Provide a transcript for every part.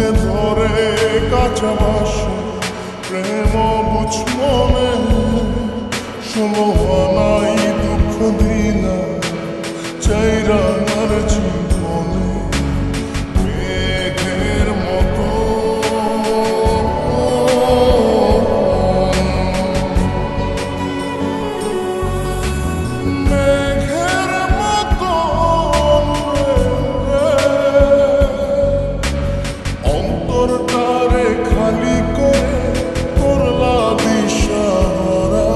খুনে ধরে কাঁচা বাসে প্রেম বুঝ মনে ষোলোহানাই দুঃখ দিনা চাইরা আমার জীবনে মেঘের মতো অন্তরটারে খালি করে করলা দিশাহারা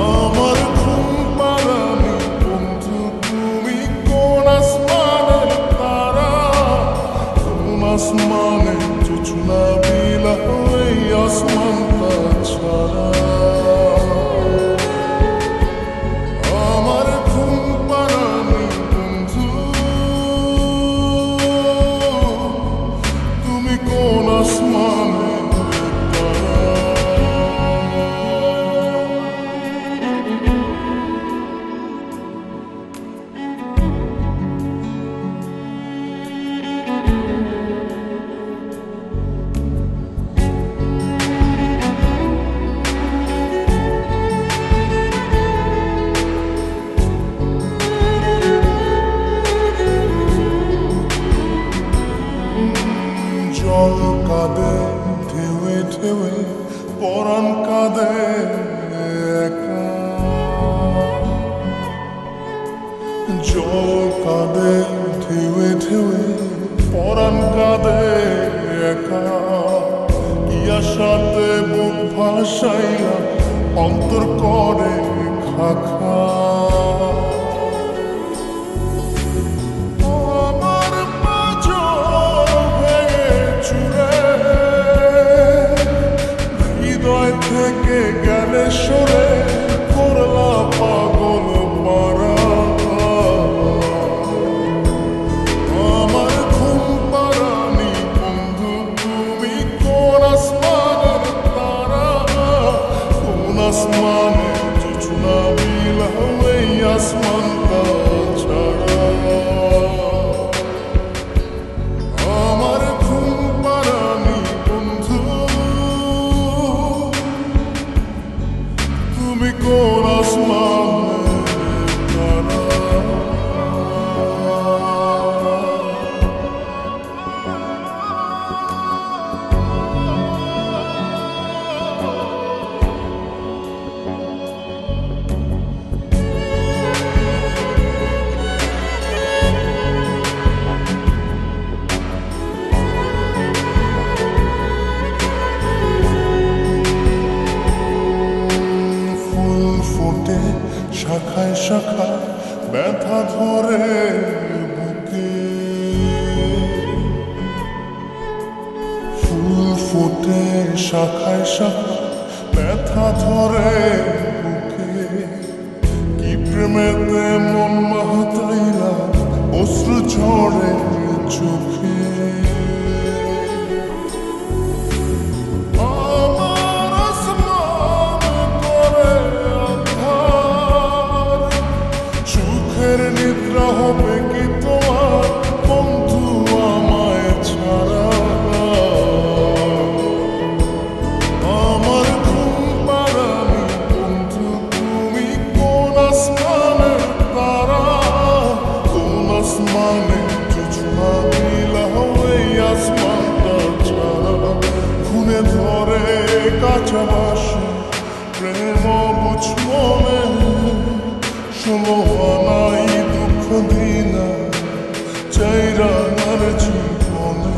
আমার ঘুম পাড়ানি বন্ধু তুমি কোন আসমানের তারা কোন আসমানে জোছনা বিলা এই আসমানটা ছাড়া আমার ঘুম পাড়ানি বন্ধু তুমি কোন আসমানের তারা জল কাঁদে ঢেউয়ে ঢেউয়ে পরাণ কাঁদে একা জল কাঁদে ঢেউয়ে ঢেউয়ে পরাণ কাঁদে একা কি আশাতে বুক ভাসাইয়া অন্তর করে খাখা থেকে গেলে সরে করলা পাগল পারা আমার ঘুম পাড়ানি বন্ধু তুমি কোন আসমানের তারা কোন আসমানে জোছনা বিলা এই আসমানটা ছাড়া আমার ঘুম পাড়ানি বন্ধু তুমি কোন আসমানের তারা ফোটে শাখায় শাখায় ব্যথা ধরে বুকে ফুল ফোটে শাখায় শাখায় ব্যথা ধরে বুকে কি প্রেমেতে মন মাতাইলা অশ্রু ঝরে চোখে নিদ্রা হবে কি তোমার বন্ধু আমায় ছাড়া আমার ঘুম পাড়ানি বন্ধু তুমি কোন আসমানের তারা কোন আসমানে জোছনা বিলা এই আসমানটা ছাড়া খুনে ধরে কাঁচা বাসে প্রেম বুঝ মনে ষোলোহানাই দুঃখ দিনা চাইরা আমার জীবনে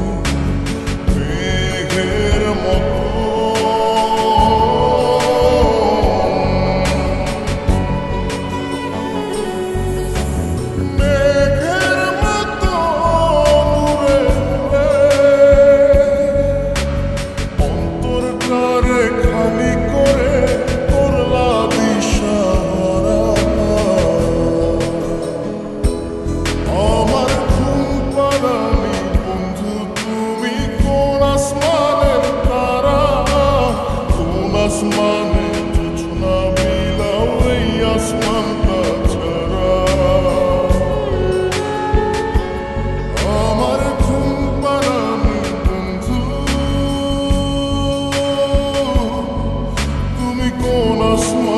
মেঘের মতো মেঘের মতো দূরে অন্তরটারে খালি করে করলা দিশাহারা আমার ঘুম পাড়ানি তুই কোন আসমান